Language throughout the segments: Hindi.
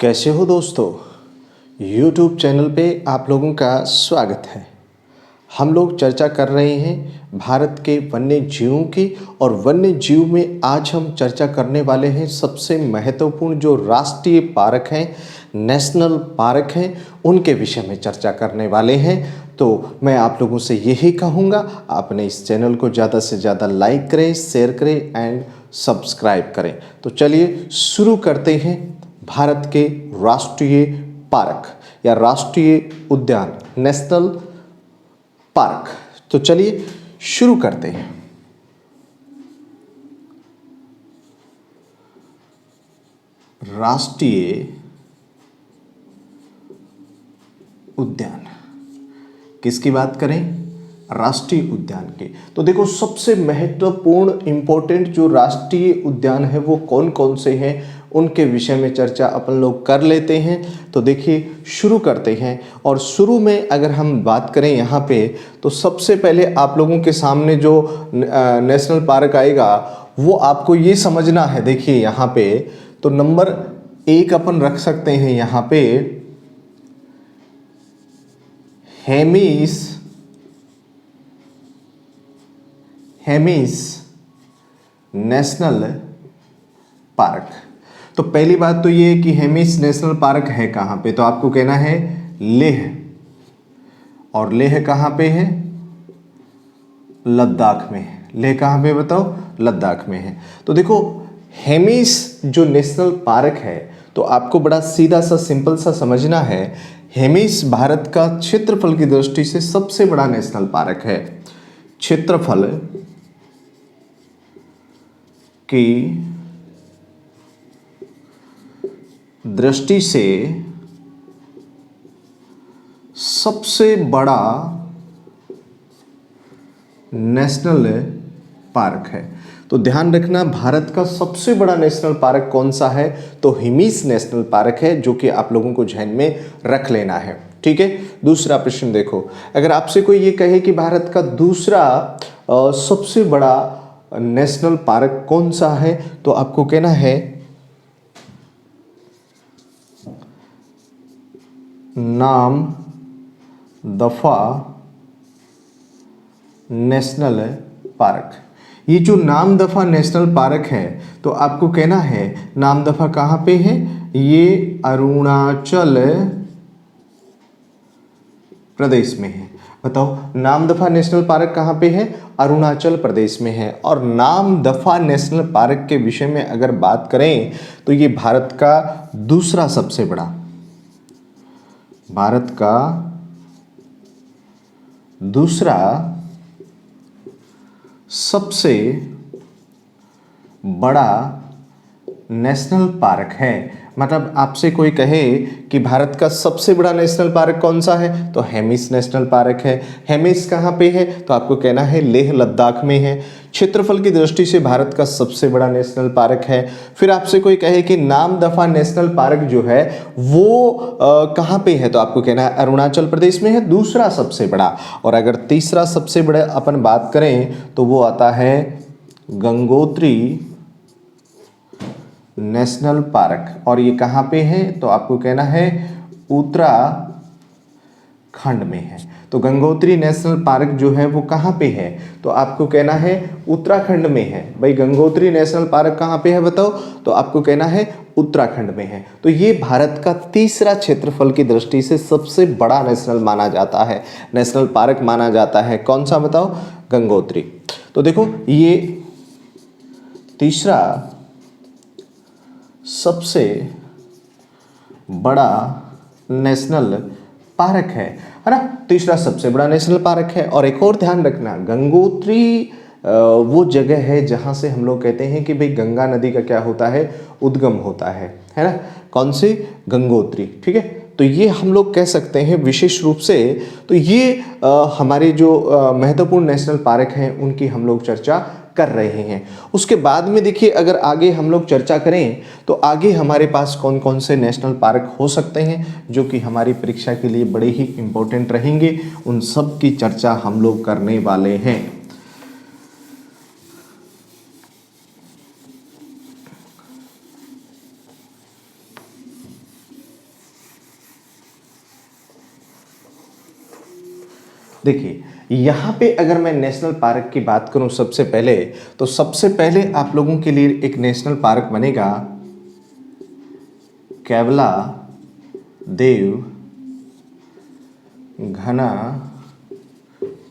कैसे हो दोस्तों। YouTube चैनल पे आप लोगों का स्वागत है। हम लोग चर्चा कर रहे हैं भारत के वन्य जीवों की, और वन्य जीव में आज हम चर्चा करने वाले हैं सबसे महत्वपूर्ण जो राष्ट्रीय पार्क हैं, नेशनल पार्क हैं, उनके विषय में चर्चा करने वाले हैं। तो मैं आप लोगों से यही कहूँगा, आपने इस चैनल को ज़्यादा से ज़्यादा लाइक करें, शेयर करें एंड सब्सक्राइब करें। तो चलिए शुरू करते हैं भारत के राष्ट्रीय पार्क या राष्ट्रीय उद्यान, नेशनल पार्क। तो चलिए शुरू करते हैं। राष्ट्रीय उद्यान किसकी बात करें? राष्ट्रीय उद्यान की। तो देखो, सबसे महत्वपूर्ण इंपॉर्टेंट जो राष्ट्रीय उद्यान है वो कौन कौन से हैं, उनके विषय में चर्चा अपन लोग कर लेते हैं। तो देखिए शुरू करते हैं। और शुरू में अगर हम बात करें यहाँ पे, तो सबसे पहले आप लोगों के सामने जो नेशनल पार्क आएगा वो आपको ये समझना है। देखिए यहाँ पे तो नंबर 1 अपन रख सकते हैं यहाँ पे हेमिस नेशनल पार्क। तो पहली बात तो ये है कि हेमिस नेशनल पार्क है कहाँ पे, तो आपको कहना है लेह। और लेह कहाँ पे है? लद्दाख में है। लेह कहाँ पे बताओ? लद्दाख में है। तो देखो, हेमिस जो नेशनल पार्क है, तो आपको बड़ा सीधा सा सिंपल सा समझना है। हेमिस भारत का क्षेत्रफल की दृष्टि से सबसे बड़ा नेशनल पार्क है। क्षेत्रफल की दृष्टि से सबसे बड़ा नेशनल पार्क है। तो ध्यान रखना, भारत का सबसे बड़ा नेशनल पार्क कौन सा है? तो हेमिस नेशनल पार्क है, जो कि आप लोगों को ध्यान में रख लेना है। ठीक है। दूसरा प्रश्न देखो, अगर आपसे कोई ये कहे कि भारत का दूसरा सबसे बड़ा नेशनल पार्क कौन सा है, तो आपको कहना है नाम दफा नेशनल पार्क। ये जो नाम दफा नेशनल पार्क है, तो आपको कहना है नाम दफा कहाँ पे है? ये अरुणाचल प्रदेश में है। बताओ, नाम दफा नेशनल पार्क कहाँ पे है? अरुणाचल प्रदेश में है। और नाम दफा नेशनल पार्क के विषय में अगर बात करें, तो ये भारत का दूसरा सबसे बड़ा, भारत का दूसरा सबसे बड़ा नेशनल पार्क है। मतलब आपसे कोई कहे कि भारत का सबसे बड़ा नेशनल पार्क कौन सा है, तो हेमिस नेशनल पार्क है। हेमिस कहाँ पे है? तो आपको कहना है लेह लद्दाख में है। क्षेत्रफल की दृष्टि से भारत का सबसे बड़ा नेशनल पार्क है। फिर आपसे कोई कहे कि नाम दफा नेशनल पार्क जो है वो कहाँ पे है, तो आपको कहना है अरुणाचल प्रदेश में है, दूसरा सबसे बड़ा। और अगर तीसरा सबसे बड़ा अपन बात करें, तो वो आता है गंगोत्री नेशनल पार्क। और ये कहाँ पे है? तो आपको कहना है उत्तराखंड में है। तो गंगोत्री नेशनल पार्क जो है वो कहाँ पे है? तो आपको कहना है उत्तराखंड में है। भाई गंगोत्री नेशनल पार्क कहाँ पे है बताओ? तो आपको कहना है उत्तराखंड में है। तो ये भारत का तीसरा क्षेत्रफल की दृष्टि से सबसे बड़ा नेशनल माना जाता है, नेशनल पार्क माना जाता है। कौन सा बताओ? गंगोत्री। तो देखो, ये तीसरा सबसे बड़ा नेशनल पार्क है ना? तीसरा सबसे बड़ा नेशनल पार्क है। और एक और ध्यान रखना, गंगोत्री वो जगह है जहाँ से हम लोग कहते हैं कि भाई गंगा नदी का क्या होता है? उद्गम होता है ना? कौन सी? गंगोत्री। ठीक है। तो ये हम लोग कह सकते हैं विशेष रूप से। तो ये हमारे जो महत्वपूर्ण नेशनल पार्क हैं उनकी हम लोग चर्चा कर रहे हैं। उसके बाद में देखिए, अगर आगे हम लोग चर्चा करें, तो आगे हमारे पास कौन कौन से नेशनल पार्क हो सकते हैं जो कि हमारी परीक्षा के लिए बड़े ही इम्पोर्टेंट रहेंगे, उन सब की चर्चा हम लोग करने वाले हैं। देखिए यहाँ पे अगर मैं नेशनल पार्क की बात करूँ सबसे पहले, तो सबसे पहले आप लोगों के लिए एक नेशनल पार्क बनेगा केवला देव घना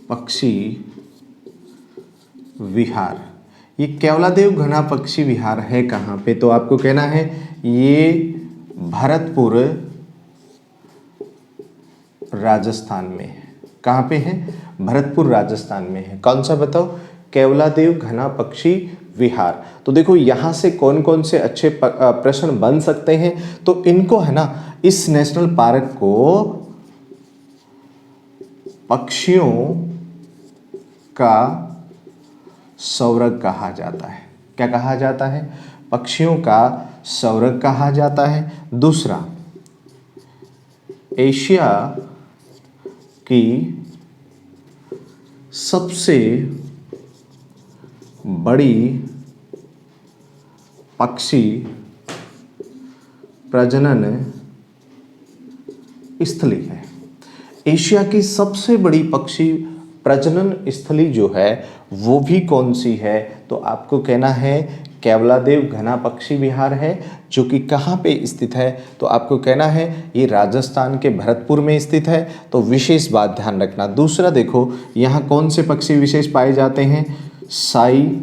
पक्षी विहार। ये केवलादेव घना पक्षी विहार है कहाँ पे, तो आपको कहना है ये भरतपुर राजस्थान में है। कहाँ पे है? भरतपुर राजस्थान में है। कौन सा बताओ? केवलादेव घना पक्षी विहार। तो देखो यहाँ से कौन कौन से अच्छे प्रश्न बन सकते हैं, तो इनको है ना, इस नेशनल पार्क को पक्षियों का स्वर्ग कहा जाता है। क्या कहा जाता है? पक्षियों का स्वर्ग कहा जाता है। दूसरा, एशिया की सबसे बड़ी पक्षी प्रजनन स्थली है। एशिया की सबसे बड़ी पक्षी प्रजनन स्थली जो है वो भी कौन सी है, तो आपको कहना है केवलादेव घना पक्षी विहार है, जो कि कहाँ पे स्थित है, तो आपको कहना है ये राजस्थान के भरतपुर में स्थित है। तो विशेष बात ध्यान रखना। दूसरा देखो यहाँ कौन से पक्षी विशेष पाए जाते हैं? साइबेरियन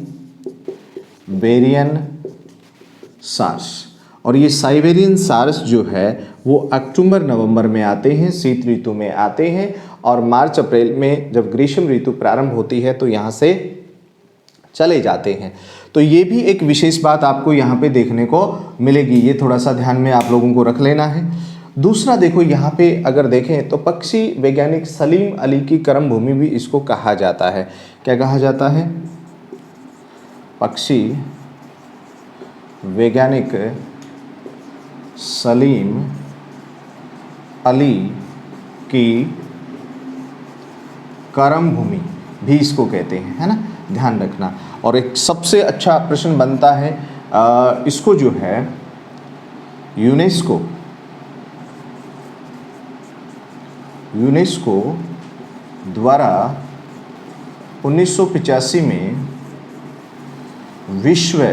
सार्स। और ये साइबेरियन सार्स जो है वो अक्टूबर नवंबर में आते हैं, शीत ऋतु में आते हैं, और मार्च अप्रैल में जब ग्रीष्म ऋतु प्रारंभ होती है तो यहाँ से चले जाते हैं। तो ये भी एक विशेष बात आपको यहाँ पे देखने को मिलेगी, ये थोड़ा सा ध्यान में आप लोगों को रख लेना है। दूसरा देखो यहाँ पे अगर देखें तो पक्षी वैज्ञानिक सलीम अली की कर्म भूमि भी इसको कहा जाता है। क्या कहा जाता है? पक्षी वैज्ञानिक सलीम अली की कर्म भूमि भी इसको कहते हैं, है ना, ध्यान रखना। और एक सबसे अच्छा प्रश्न बनता है इसको जो है यूनेस्को द्वारा 1985 में विश्व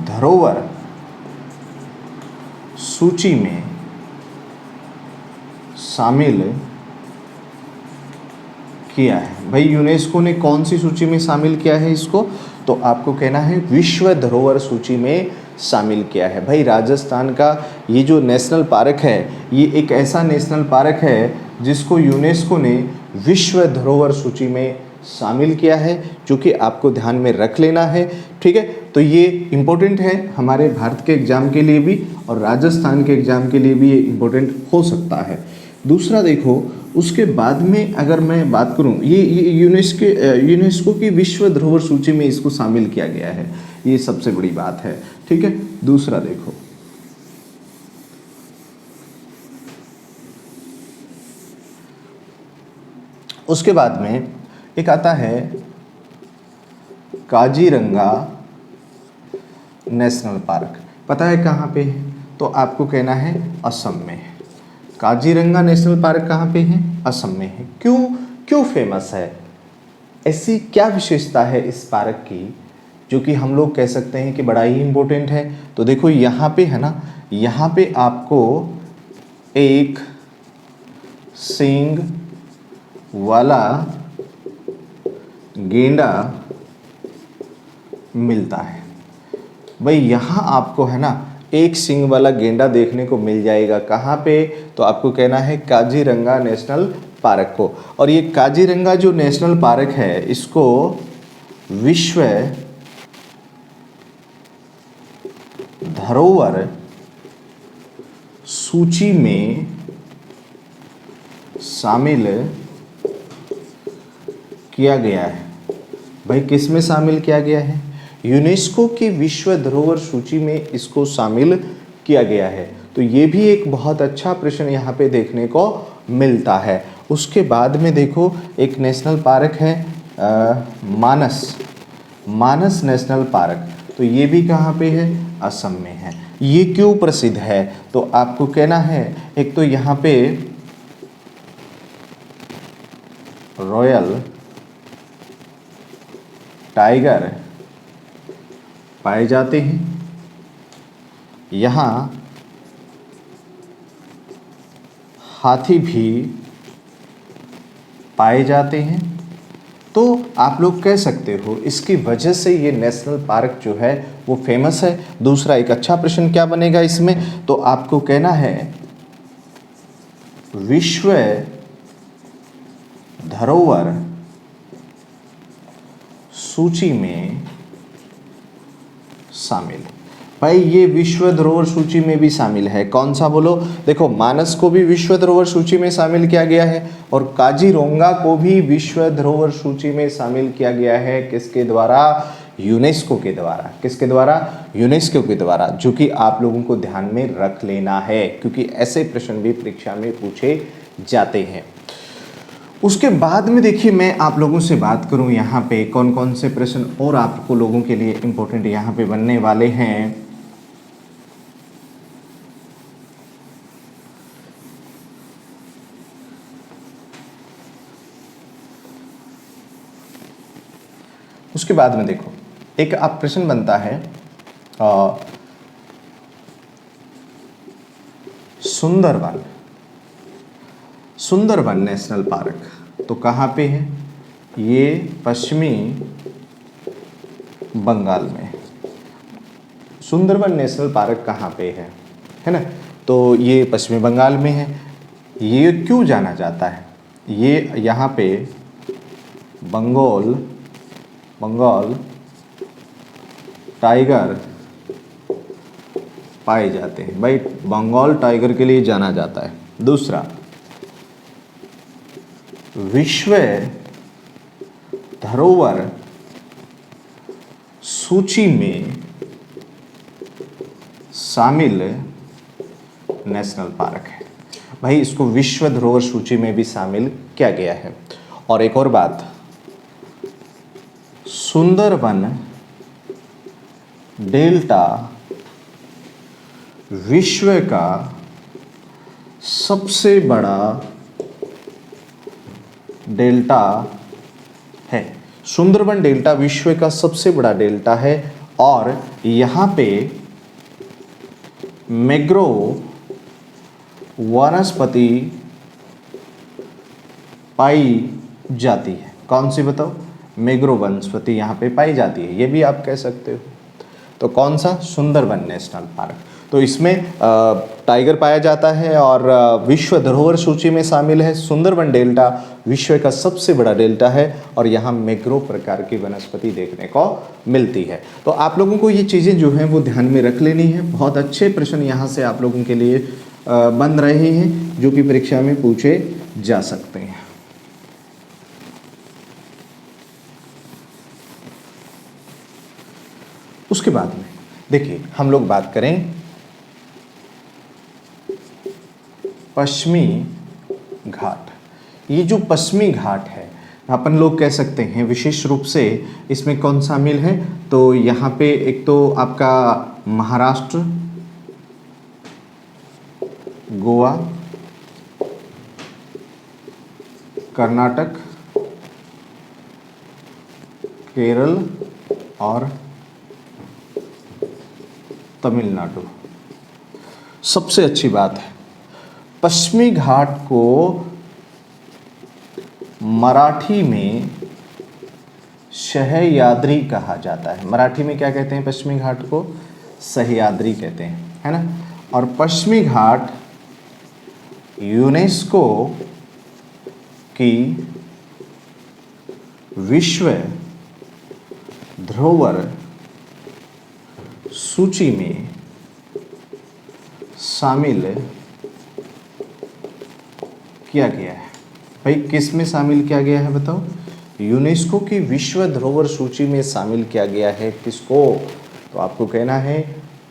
धरोहर सूची में शामिल किया है। भाई यूनेस्को ने कौन सी सूची में शामिल किया है इसको, तो आपको कहना है विश्व धरोहर सूची में शामिल किया है। भाई राजस्थान का ये जो नेशनल पार्क है ये एक ऐसा नेशनल पार्क है जिसको यूनेस्को ने विश्व धरोहर सूची में शामिल किया है, जो कि आपको ध्यान में रख लेना है। ठीक है, तो ये इम्पोर्टेंट है हमारे भारत के एग्जाम के लिए भी और राजस्थान के एग्जाम के लिए भी ये इम्पोर्टेंट हो सकता है। दूसरा देखो उसके बाद में अगर मैं बात करूं, ये यूनेस्को की विश्व धरोहर सूची में इसको शामिल किया गया है, ये सबसे बड़ी बात है। ठीक है, दूसरा देखो उसके बाद में एक आता है काजीरंगा नेशनल पार्क। पता है कहाँ पे है, तो आपको कहना है असम में है। काजीरंगा नेशनल पार्क कहाँ पे है? असम में है। क्यों फेमस है? ऐसी क्या विशेषता है इस पार्क की जो कि हम लोग कह सकते हैं कि बड़ा ही इम्पोर्टेंट है? तो देखो यहाँ पे है ना, यहाँ पे आपको एक सींग वाला गेंडा मिलता है। भाई यहाँ आपको है ना एक सींग वाला गेंडा देखने को मिल जाएगा। कहाँ पे? तो आपको कहना है काजीरंगा नेशनल पार्क को। और ये काजीरंगा जो नेशनल पार्क है इसको विश्व धरोहर सूची में शामिल किया गया है। भाई किस में शामिल किया गया है? यूनेस्को की विश्व धरोहर सूची में इसको शामिल किया गया है। तो ये भी एक बहुत अच्छा प्रश्न यहाँ पे देखने को मिलता है। उसके बाद में देखो एक नेशनल पार्क है मानस नेशनल पार्क। तो ये भी कहाँ पे है? असम में है। ये क्यों प्रसिद्ध है? तो आपको कहना है एक तो यहाँ पे रॉयल टाइगर पाए जाते हैं। यहाँ हाथी भी पाए जाते हैं। तो आप लोग कह सकते हो इसकी वजह से ये नेशनल पार्क जो है वो फेमस है। दूसरा एक अच्छा प्रश्न क्या बनेगा इसमें, तो आपको कहना है विश्व धरोहर सूची में शामिल। भाई ये विश्व धरोहर सूची में भी शामिल है, कौन सा बोलो? देखो मानस को भी विश्व धरोहर सूची में शामिल किया गया है और काजीरंगा को भी विश्व धरोहर सूची में शामिल किया गया है। किसके द्वारा? यूनेस्को के द्वारा। किसके द्वारा? यूनेस्को के द्वारा, जो कि आप लोगों को ध्यान में रख लेना है क्योंकि ऐसे प्रश्न भी परीक्षा में पूछे जाते हैं। उसके बाद में देखिए मैं आप लोगों से बात करूं यहाँ पे कौन कौन से प्रश्न और आपको लोगों के लिए इम्पोर्टेंट यहाँ पे बनने वाले हैं। उसके बाद में देखो एक आप प्रश्न बनता है सुंदरवन। सुंदरवन नेशनल पार्क तो कहाँ पे है? ये पश्चिमी बंगाल में। सुंदरवन नेशनल पार्क कहाँ पे है ना? तो ये पश्चिमी बंगाल में है। ये क्यों जाना जाता है? ये यहाँ पे बंगाल टाइगर पाए जाते हैं। भाई बंगाल टाइगर के लिए जाना जाता है। दूसरा, विश्व धरोहर सूची में शामिल नेशनल पार्क है। भाई इसको विश्व धरोहर सूची में भी शामिल किया गया है। और एक और बात, सुंदरवन डेल्टा विश्व का सबसे बड़ा डेल्टा है। सुंदरवन डेल्टा विश्व का सबसे बड़ा डेल्टा है और यहाँ पे मैंग्रोव वनस्पति पाई जाती है। कौन सी बताओ? मैंग्रोव वनस्पति यहाँ पे पाई जाती है, ये भी आप कह सकते हो। तो कौन सा? Sundarban national park. तो इसमें टाइगर पाया जाता है और विश्व धरोहर सूची में शामिल है। सुंदरवन डेल्टा विश्व का सबसे बड़ा डेल्टा है और यहाँ मैंग्रोव प्रकार की वनस्पति देखने को मिलती है। तो आप लोगों को ये चीज़ें जो हैं वो ध्यान में रख लेनी है। बहुत अच्छे प्रश्न यहाँ से आप लोगों के लिए बन रहे हैं जो कि परीक्षा में पूछे जा सकते हैं। उसके बाद में देखिए हम लोग बात करें पश्चिमी घाट। ये जो पश्चिमी घाट है अपन लोग कह सकते हैं विशेष रूप से इसमें कौन शामिल है? तो यहाँ पे एक तो आपका महाराष्ट्र, गोवा, कर्नाटक, केरल और तमिलनाडु। सबसे अच्छी बात है पश्चिमी घाट को मराठी में सह्याद्री कहा जाता है। मराठी में क्या कहते हैं? पश्चिमी घाट को सह्याद्री कहते हैं, है ना? और पश्चिमी घाट यूनेस्को की विश्व धरोहर सूची में शामिल किया गया है। भाई किस में शामिल किया गया है बताओ? यूनेस्को की विश्व धरोहर सूची में शामिल किया गया है। किसको? तो आपको कहना है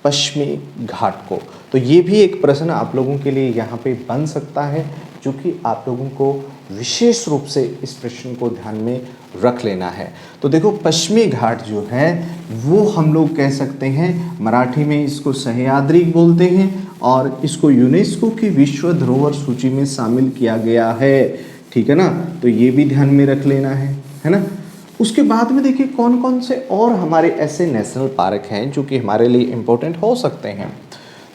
पश्चिमी घाट को। तो ये भी एक प्रश्न आप लोगों के लिए यहाँ पे बन सकता है जो कि आप लोगों को विशेष रूप से इस प्रश्न को ध्यान में रख लेना है। तो देखो पश्चिमी घाट जो है वो हम लोग कह सकते हैं मराठी में इसको सह्याद्री बोलते हैं और इसको यूनेस्को की विश्व धरोहर सूची में शामिल किया गया है। ठीक है ना। तो ये भी ध्यान में रख लेना है ना। उसके बाद में देखिए कौन कौन से और हमारे ऐसे नेशनल पार्क हैं जो कि हमारे लिए इम्पोर्टेंट हो सकते हैं।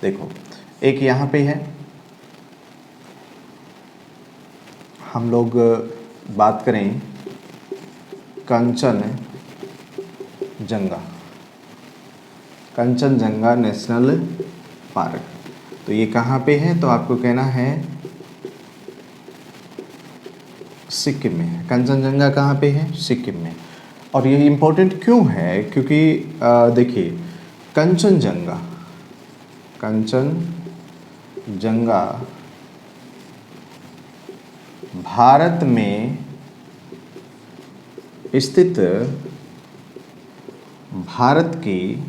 देखो एक यहाँ पे है, हम लोग बात करें कंचनजंगा नेशनल पार्क। तो ये कहाँ पे है, तो आपको कहना है सिक्किम में है। कंचनजंगा कहाँ पे है, सिक्किम में। और ये इम्पोर्टेंट क्यों है, क्योंकि देखिए कंचनजंगा भारत में स्थित भारत की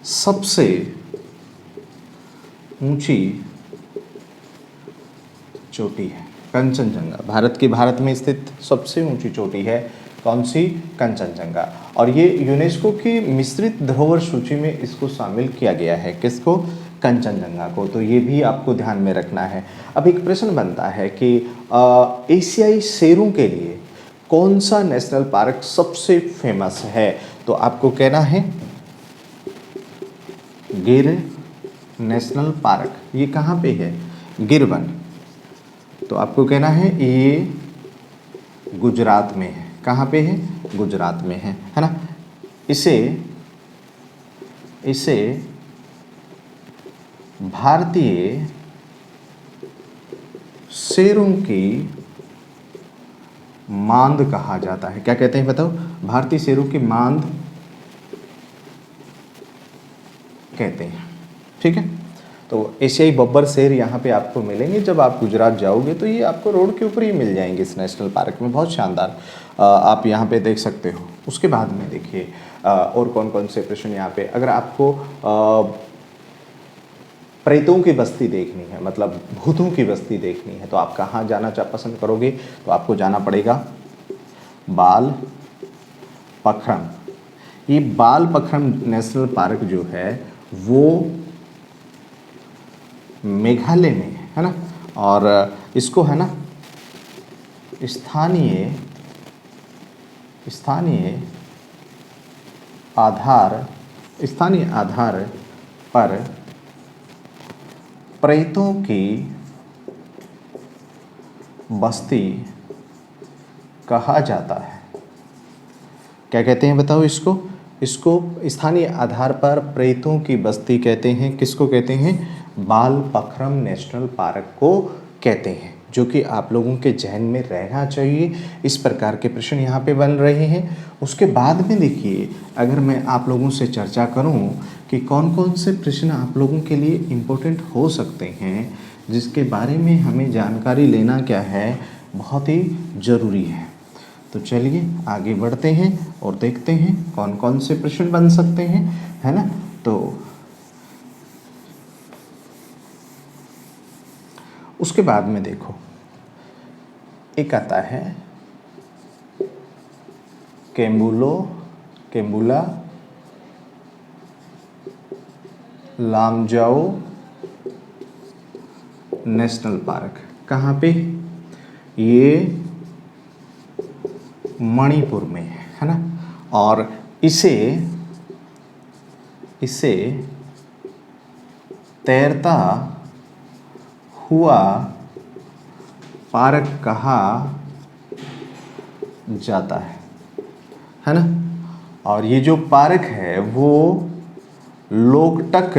सबसे ऊंची चोटी है। कंचनजंगा भारत में स्थित सबसे ऊंची चोटी है। कौन सी, कंचनजंगा। और ये यूनेस्को की मिश्रित धरोहर सूची में इसको शामिल किया गया है। किसको, कंचनजंगा को। तो ये भी आपको ध्यान में रखना है। अब एक प्रश्न बनता है कि एशियाई शेरों के लिए कौन सा नेशनल पार्क सबसे फेमस है। तो आपको कहना है गिर नेशनल पार्क। ये कहाँ पे है, गिरवन। तो आपको कहना है ये गुजरात में है। कहाँ पे है, गुजरात में है ना। इसे भारतीय शेरों की मांद कहा जाता है। क्या कहते हैं बताओ, भारतीय शेरों की मांद कहते हैं। ठीक है। तो एशियाई बब्बर शेर यहाँ पे आपको मिलेंगे जब आप गुजरात जाओगे, तो ये आपको रोड के ऊपर ही मिल जाएंगे इस नेशनल पार्क में। बहुत शानदार आप यहाँ पे देख सकते हो। उसके बाद में देखिए और कौन कौन से प्रश्न यहाँ पे, अगर आपको प्रेतों की बस्ती देखनी है, मतलब भूतों की बस्ती देखनी है, तो आप कहाँ जाना पसंद करोगे, तो आपको जाना पड़ेगा बाल पखरम। ये बाल पखरम नेशनल पार्क जो है वो मेघालय में है ना। और इसको है ना स्थानीय आधार पर प्रेतों की बस्ती कहा जाता है। क्या कहते हैं बताओ इसको स्थानीय आधार पर प्रेतों की बस्ती कहते हैं। किसको कहते हैं, बाल पखरम नेशनल पार्क को कहते हैं, जो कि आप लोगों के जहन में रहना चाहिए। इस प्रकार के प्रश्न यहाँ पे बन रहे हैं। उसके बाद में देखिए, अगर मैं आप लोगों से चर्चा करूँ कि कौन कौन से प्रश्न आप लोगों के लिए इम्पोर्टेंट हो सकते हैं, जिसके बारे में हमें जानकारी लेना क्या है, बहुत ही ज़रूरी है। तो चलिए आगे बढ़ते हैं और देखते हैं कौन कौन से प्रश्न बन सकते हैं, है ना। तो उसके बाद में देखो एक आता है केम्बुला लामजाओ नेशनल पार्क। कहाँ पे, ये मणिपुर में है ना। और इसे तैरता हुआ पार्क कहा जाता है ना। और ये जो पार्क है वो लोकटक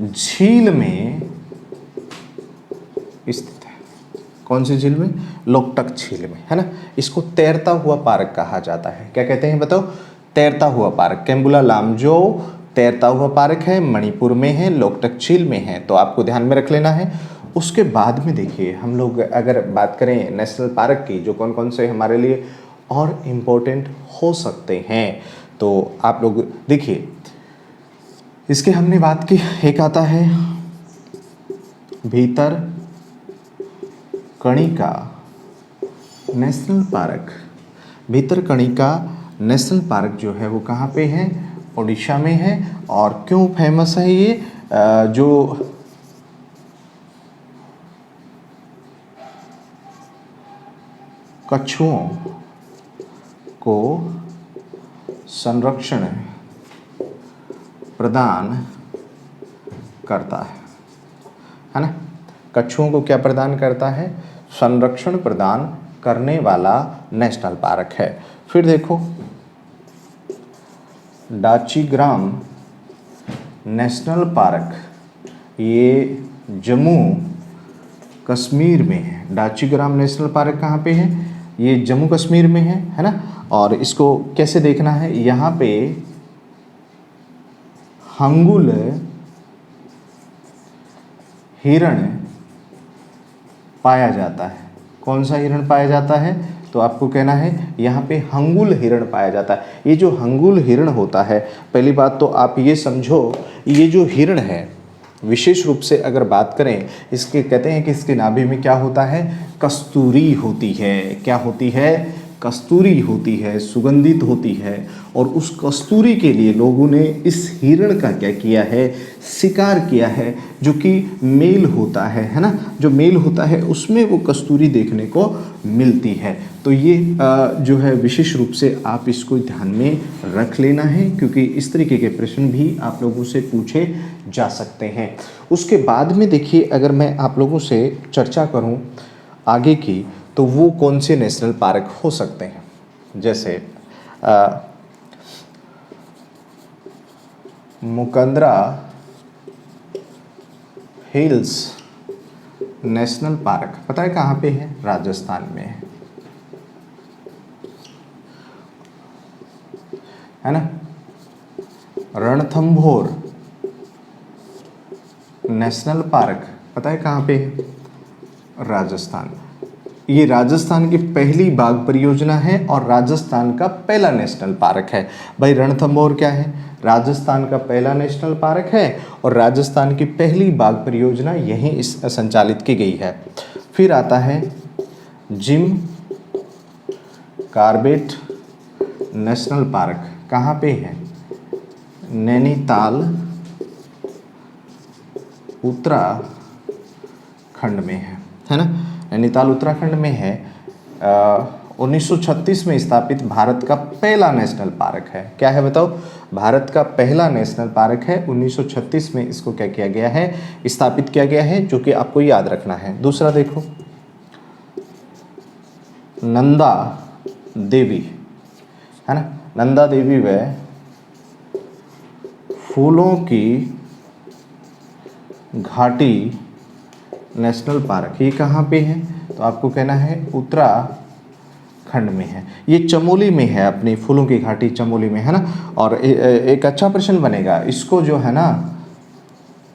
झील में स्थित है। कौन सी झील में, लोकटक झील में, है ना। इसको तैरता हुआ पार्क कहा जाता है। क्या कहते हैं बताओ, तैरता हुआ पार्क। केम्बुला लामजो तैरता हुआ पार्क है, मणिपुर में है, लोकटक झील में है। तो आपको ध्यान में रख लेना है। उसके बाद में देखिए, हम लोग अगर बात करें नेशनल पार्क की, जो कौन कौन से हमारे लिए और इम्पोर्टेंट हो सकते हैं, तो आप लोग देखिए, इसके हमने बात की। एक आता है Bhitarkanika national park. Bhitarkanika national park जो है वो कहाँ पे है, उड़ीसा में है। और क्यों फेमस है ये, जो कछुओं को संरक्षण प्रदान करता है ना। कछुओं को क्या प्रदान करता है? संरक्षण प्रदान करने वाला नेशनल पार्क है। फिर देखो डाचीग्राम नेशनल पार्क, ये जम्मू कश्मीर में है। डाचीग्राम नेशनल पार्क कहाँ पे है? ये जम्मू कश्मीर में है ना। और इसको कैसे देखना है? यहाँ पे हंगुल हिरण पाया जाता है। कौन सा हिरण पाया जाता है? तो आपको कहना है यहाँ पे हंगुल हिरण पाया जाता है। ये जो हंगुल हिरण होता है, पहली बात तो आप ये समझो, ये जो हिरण है विशेष रूप से अगर बात करें, इसके कहते हैं कि इसके नाभि में क्या होता है? कस्तूरी होती है। क्या होती है? कस्तूरी होती है, सुगंधित होती है। और उस कस्तूरी के लिए लोगों ने इस हिरण का क्या किया है? शिकार किया है, जो कि मेल होता है ना। जो मेल होता है उसमें वो कस्तूरी देखने को मिलती है। तो ये जो है विशेष रूप से आप इसको ध्यान में रख लेना है, क्योंकि इस तरीके के प्रश्न भी आप लोगों से पूछे जा सकते हैं। उसके बाद में देखिए, अगर मैं आप लोगों से चर्चा करूं आगे की, तो वो कौन से नेशनल पार्क हो सकते हैं? जैसे मुकंदरा हिल्स नेशनल पार्क, पता है कहाँ पे है? राजस्थान में है ना। रणथंभौर नेशनल पार्क, पता है कहाँ पे है? राजस्थान। ये राजस्थान की पहली बाघ परियोजना है और राजस्थान का पहला नेशनल पार्क है। भाई रणथंभौर क्या है? राजस्थान का पहला नेशनल पार्क है और राजस्थान की पहली बाघ परियोजना यहीं इस संचालित की गई है। फिर आता है जिम कॉर्बेट नेशनल पार्क, कहाँ पे है? नैनीताल उत्तराखंड में है ना। नैनीताल उत्तराखंड में है। 1936 में स्थापित भारत का पहला नेशनल पार्क है। क्या है बताओ? भारत का पहला नेशनल पार्क है। 1936 में इसको क्या किया गया है? स्थापित किया गया है, जो कि आपको याद रखना है। दूसरा देखो नंदा देवी है ना। नंदा देवी वह फूलों की घाटी नेशनल पार्क, ये कहाँ पे है? तो आपको कहना है उत्तराखंड में है। ये चमोली में है, अपनी फूलों की घाटी चमोली में है ना। और एक अच्छा प्रश्न बनेगा, इसको जो है ना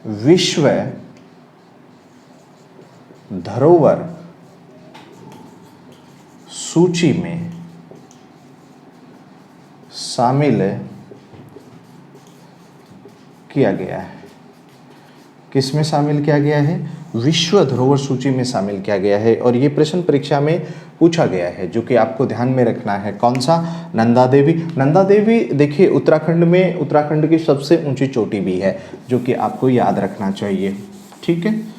विश्व धरोहर सूची में शामिल किया गया है। किस में शामिल किया गया है? विश्व धरोहर सूची में शामिल किया गया है। और ये प्रश्न परीक्षा में पूछा गया है, जो कि आपको ध्यान में रखना है। कौन सा? नंदा देवी। नंदा देवी देखिए उत्तराखंड में, उत्तराखंड की सबसे ऊंची चोटी भी है, जो कि आपको याद रखना चाहिए। ठीक है।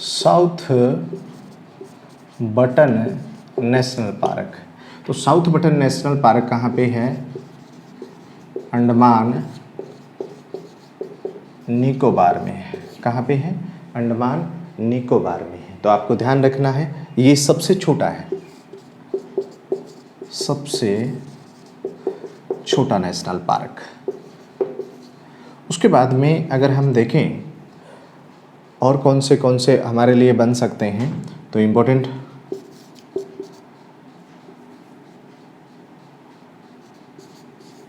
South button national park. तो साउथ बटन नेशनल पार्क कहाँ पे है? अंडमान निकोबार में है। कहाँ पे है? अंडमान निकोबार में है। तो आपको ध्यान रखना है, ये सबसे छोटा है, सबसे छोटा नेशनल पार्क। उसके बाद में अगर हम देखें और कौन से हमारे लिए बन सकते हैं, तो इम्पोर्टेंट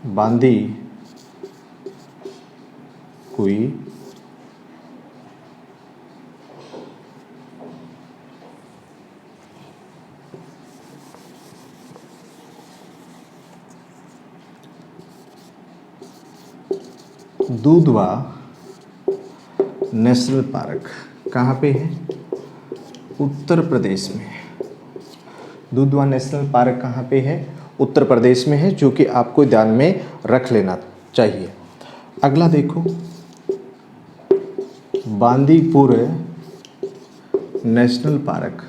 बांदी कुई दुधवा नेशनल पार्क कहाँ पे है? उत्तर प्रदेश में। दुधवा नेशनल पार्क कहाँ पे है? उत्तर प्रदेश में है, जो कि आपको ध्यान में रख लेना चाहिए। अगला देखो, बांदीपुर नेशनल पार्क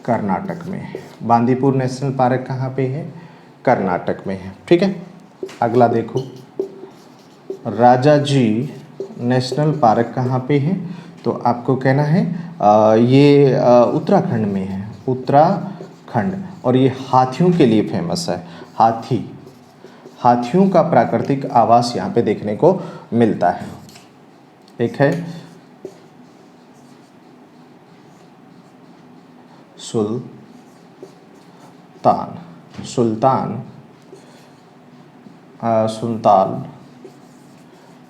कर्नाटक में है। बांदीपुर नेशनल पार्क कहाँ पे है? कर्नाटक में है। ठीक है। अगला देखो, राजाजी नेशनल पार्क कहाँ पे है? तो आपको कहना है ये उत्तराखंड में है, उत्तराखंड। और ये हाथियों के लिए फेमस है। हाथियों का प्राकृतिक आवास यहाँ पे देखने को मिलता है। एक है सुल्तान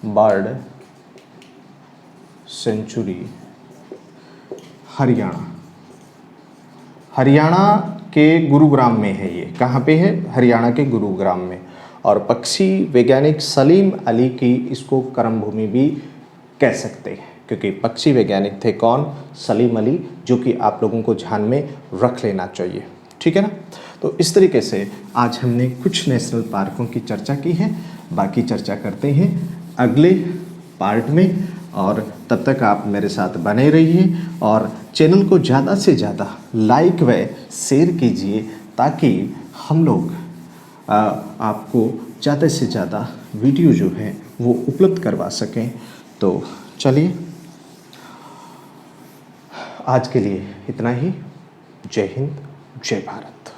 बर्ड सेंचुरी, हरियाणा के गुरुग्राम में है। ये कहाँ पे है? हरियाणा के गुरुग्राम में। और पक्षी वैज्ञानिक सलीम अली की इसको कर्म भूमि भी कह सकते हैं, क्योंकि पक्षी वैज्ञानिक थे कौन? सलीम अली, जो कि आप लोगों को ध्यान में रख लेना चाहिए। ठीक है ना। तो इस तरीके से आज हमने कुछ नेशनल पार्कों की चर्चा की है। बाकी चर्चा करते हैं अगले पार्ट में, और तब तक आप मेरे साथ बने रहिए और चैनल को ज़्यादा से ज़्यादा लाइक व शेयर कीजिए, ताकि हम लोग आपको ज़्यादा से ज़्यादा वीडियो जो है वो उपलब्ध करवा सकें। तो चलिए, आज के लिए इतना ही। जय हिंद, जय भारत।